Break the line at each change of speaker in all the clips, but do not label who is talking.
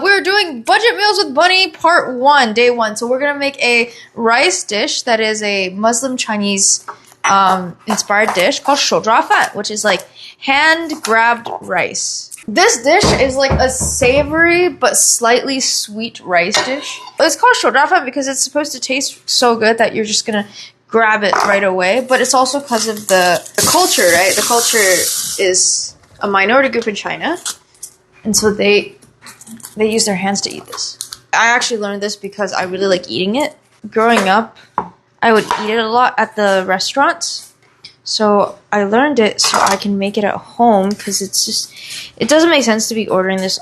We're doing Budget Meals with Bunny Part 1, Day 1. So we're going to make a rice dish that is a Muslim Chinese inspired dish called XinJiang, which is like hand-grabbed rice. This dish is like a savory but slightly sweet rice dish. It's called XinJiang because it's supposed to taste so good that you're just going to grab it right away. But it's also because of the culture, right? The culture is a minority group in China. And so they use their hands to eat this. I actually learned this because I really like eating it. Growing up, I would eat it a lot at the restaurants. So I learned it so I can make it at home because it doesn't make sense to be ordering this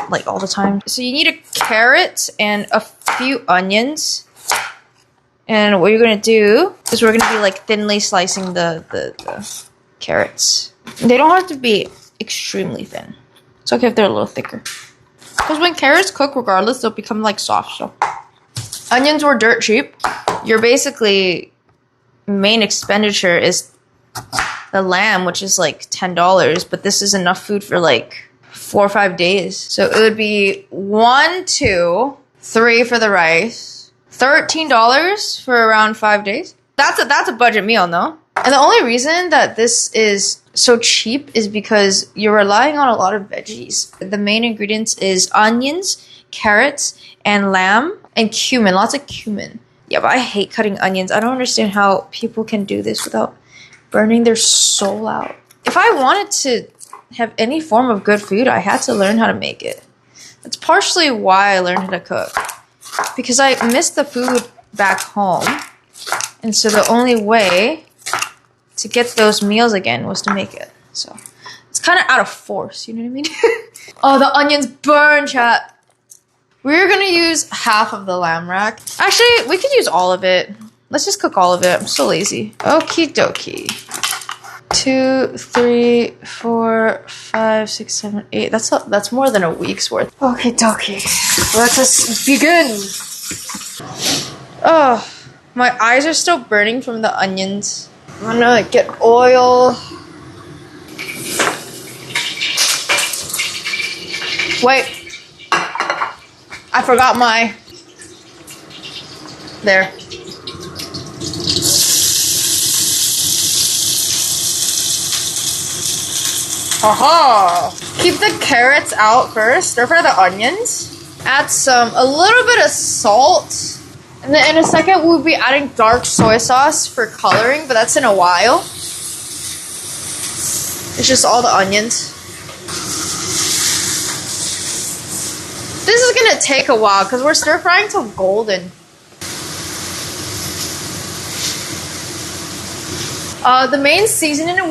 like all the time. So you need a carrot and a few onions. And what you're gonna do is we're gonna be like thinly slicing the carrots. They don't have to be extremely thin. It's okay if they're a little thicker. Because when carrots cook, regardless, they'll become like soft. So onions were dirt cheap. Your basically main expenditure is the lamb, which is like $10, but this is enough food for like 4 or 5 days. So it would be 1, 2, 3 for the rice, $13 for around 5 days. That's a budget meal, no? And the only reason that this is so cheap is because you're relying on a lot of veggies. The main ingredients is onions, carrots, and lamb, and cumin. Lots of cumin. Yeah, but I hate cutting onions. I don't understand how people can do this without burning their soul out. If I wanted to have any form of good food, I had to learn how to make it. That's partially why I learned how to cook. Because I missed the food back home. And so the only way to get those meals again was to make it. So it's kind of out of force, you know what I mean? Oh, the onions burn, chat. We're gonna use half of the lamb rack. Actually, we could use all of it. Let's just cook all of it. I'm so lazy. Okie dokie. 2, 3, 4, 5, 6, 7, 8. That's more than a week's worth. Okie dokie. Let us begin. Oh, my eyes are still burning from the onions. I'm gonna get oil. Wait. I forgot my... There. Haha! Keep the carrots out first. Stir fry the onions. Add a little bit of salt. And then in a second, we'll be adding dark soy sauce for coloring, but that's in a while. It's just all the onions. This is gonna take a while because we're stir frying till golden. The main seasoning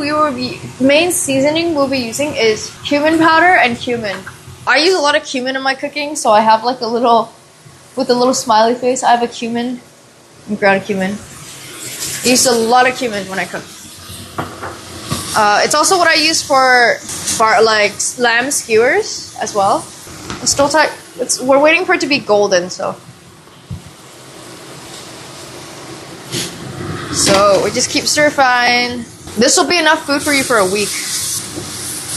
we'll be using is cumin powder and cumin. I use a lot of cumin in my cooking, so I have like a little, with a little smiley face, I have a cumin, ground cumin. I use a lot of cumin when I cook. It's also what I use for like lamb skewers as well. It's still tight. We're waiting for it to be golden, so we just keep stir frying. This will be enough food for you for a week.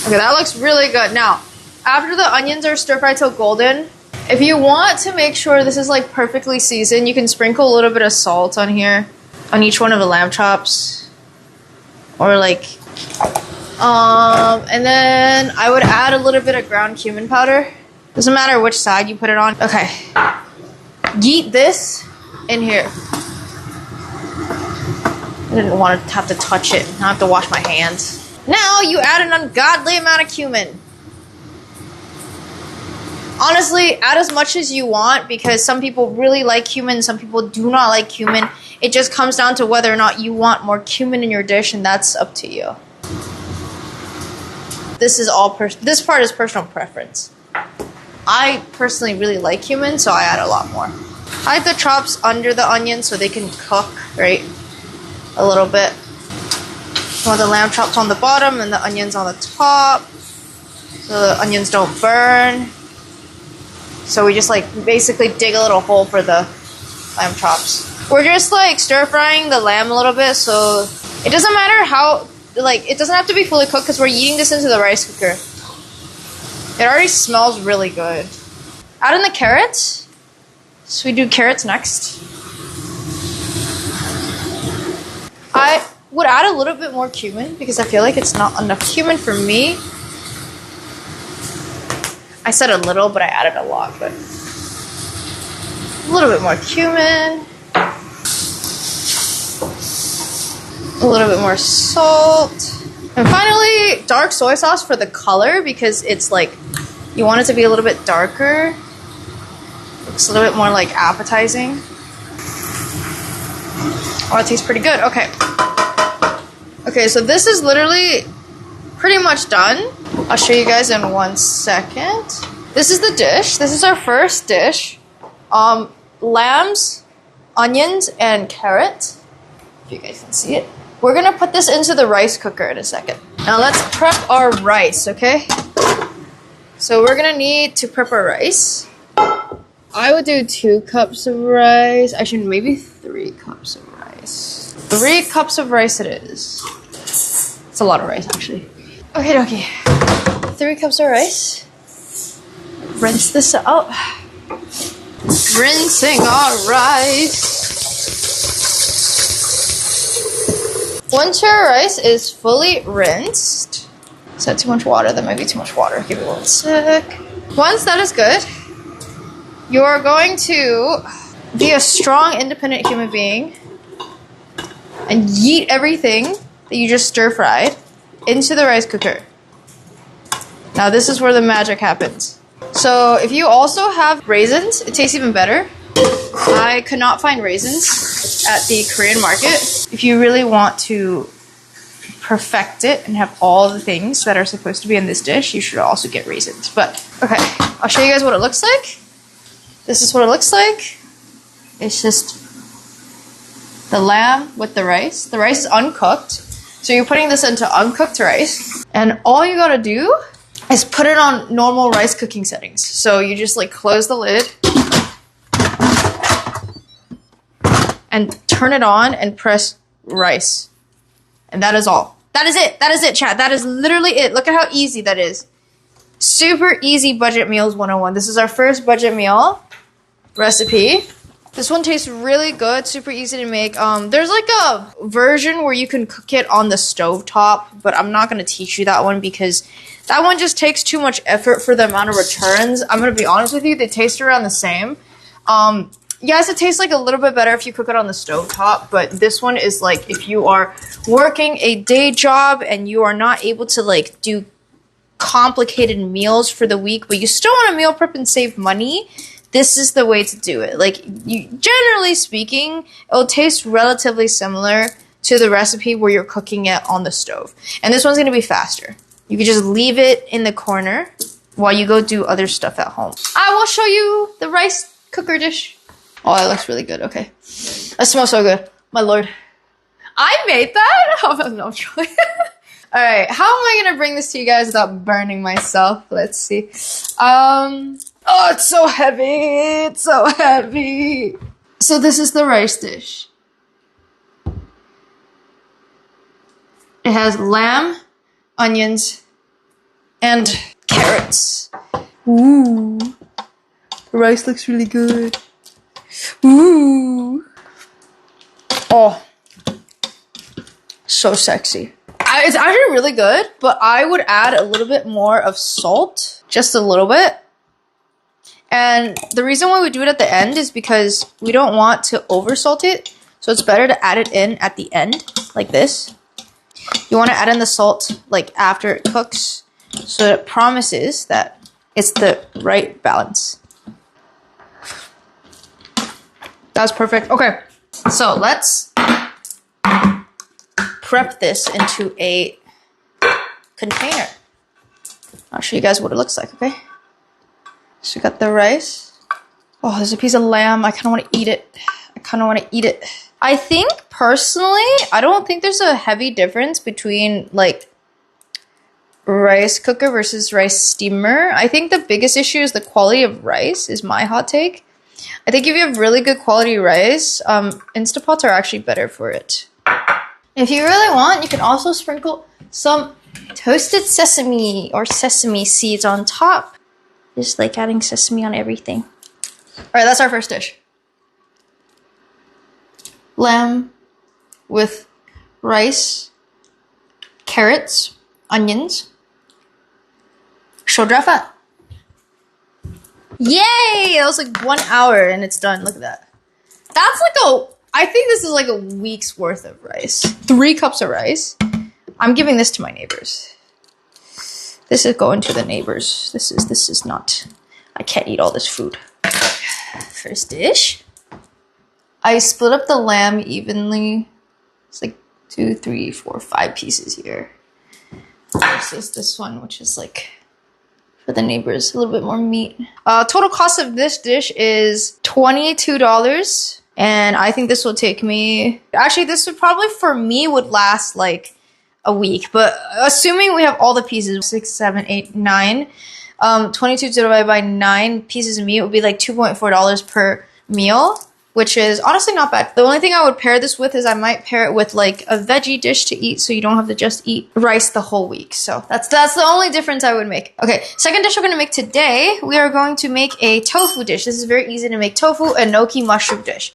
Okay, that looks really good. Now, after the onions are stir fried till golden, if you want to make sure this is like perfectly seasoned, you can sprinkle a little bit of salt on here, on each one of the lamb chops, or like, and then I would add a little bit of ground cumin powder. Doesn't matter which side you put it on. Okay, yeet this in here. I didn't want to have to touch it. I have to wash my hands. Now you add an ungodly amount of cumin. Honestly, add as much as you want because some people really like cumin, some people do not like cumin. It just comes down to whether or not you want more cumin in your dish, and that's up to you. This part is personal preference. I personally really like cumin, so I add a lot more. I like the chops under the onion so they can cook, right? A little bit. I want the lamb chops on the bottom and the onions on the top, so the onions don't burn. So we just like basically dig a little hole for the lamb chops. We're just like stir frying the lamb a little bit, so it doesn't matter how, like, it doesn't have to be fully cooked because we're eating this into the rice cooker. It already smells really good. Add in the carrots. So we do carrots next. I would add a little bit more cumin because I feel like it's not enough cumin for me. I said a little, but I added a lot, but a little bit more cumin. A little bit more salt. And finally, dark soy sauce for the color because it's like, you want it to be a little bit darker. Looks a little bit more like appetizing. Oh, it tastes pretty good. Okay. Okay, so this is literally pretty much done. I'll show you guys in 1 second. This is the dish. This is our first dish. Lambs, onions, and carrot. If you guys can see it. We're gonna put this into the rice cooker in a second. Now let's prep our rice, okay? So we're gonna need to prep our rice. I would do 2 cups of rice. Actually, maybe 3 cups of rice. 3 cups of rice it is. It's a lot of rice, actually. Okay. 3 cups of rice. Rinse this out. Rinsing our rice. Once your rice is fully rinsed, is that too much water? That might be too much water. Give it 1 sec. Once that is good, you're going to be a strong, independent human being and yeet everything that you just stir-fried into the rice cooker. Now this is where the magic happens. So if you also have raisins, it tastes even better. I could not find raisins at the Korean market. If you really want to perfect it and have all the things that are supposed to be in this dish, you should also get raisins. But okay, I'll show you guys what it looks like. This is what it looks like. It's just the lamb with the rice. The rice is uncooked. So you're putting this into uncooked rice. And all you gotta do is put it on normal rice cooking settings. So you just like close the lid and turn it on and press rice. And that is all. That is it. That is it, chat. That is literally it. Look at how easy that is. Super easy budget meals 101. This is our first budget meal recipe. This one tastes really good, super easy to make. There's like a version where you can cook it on the stovetop, but I'm not going to teach you that one because that one just takes too much effort for the amount of returns. I'm going to be honest with you, they taste around the same. Yes, it tastes like a little bit better if you cook it on the stovetop, but this one is like if you are working a day job and you are not able to like do complicated meals for the week, but you still want to meal prep and save money, this is the way to do it. Like, generally speaking, it'll taste relatively similar to the recipe where you're cooking it on the stove. And this one's going to be faster. You can just leave it in the corner while you go do other stuff at home. I will show you the rice cooker dish. Oh, that looks really good. Okay. That smells so good. My lord. I made that? Oh, no, I'm trying. All right. How am I going to bring this to you guys without burning myself? Let's see. Oh, it's so heavy. It's so heavy. So this is the rice dish. It has lamb, onions, and carrots. Ooh. The rice looks really good. Ooh. Oh. So sexy. It's actually really good, but I would add a little bit more of salt. Just a little bit. And the reason why we do it at the end is because we don't want to oversalt it. So it's better to add it in at the end, like this. You want to add in the salt like after it cooks, so it promises that it's the right balance. That's perfect. Okay, so let's prep this into a container. I'll show you guys what it looks like, okay? So we got the rice. Oh, there's a piece of lamb. I kind of want to eat it. I think, personally, I don't think there's a heavy difference between, like, rice cooker versus rice steamer. I think the biggest issue is the quality of rice, is my hot take. I think if you have really good quality rice, Instapots are actually better for it. If you really want, you can also sprinkle some toasted sesame or sesame seeds on top. Just like adding sesame on everything. All right, that's our first dish. Lamb with rice, carrots, onions, 手抓饭. Yay! That was like 1 hour and it's done. Look at that. That's like I think this is like a week's worth of rice. 3 cups of rice. I'm giving this to my neighbors. This is going to the neighbors. This is not, I can't eat all this food. First dish. I split up the lamb evenly. It's like 2, 3, 4, 5 pieces here. Versus this one, which is like for the neighbors, a little bit more meat. Total cost of this dish is $22. And I think this will take me, actually this would probably for me would last like a week, but assuming we have all the pieces, 6, 7, 8, 9, 22 divided by 9 pieces of meat would be like $2.4 per meal, which is honestly not bad. The only thing I would pair this with is I might pair it with like a veggie dish to eat, so you don't have to just eat rice the whole week. So that's the only difference I would make. Okay, second dish we're gonna make today, we are going to make a tofu dish. This is very easy to make. Tofu enoki mushroom dish.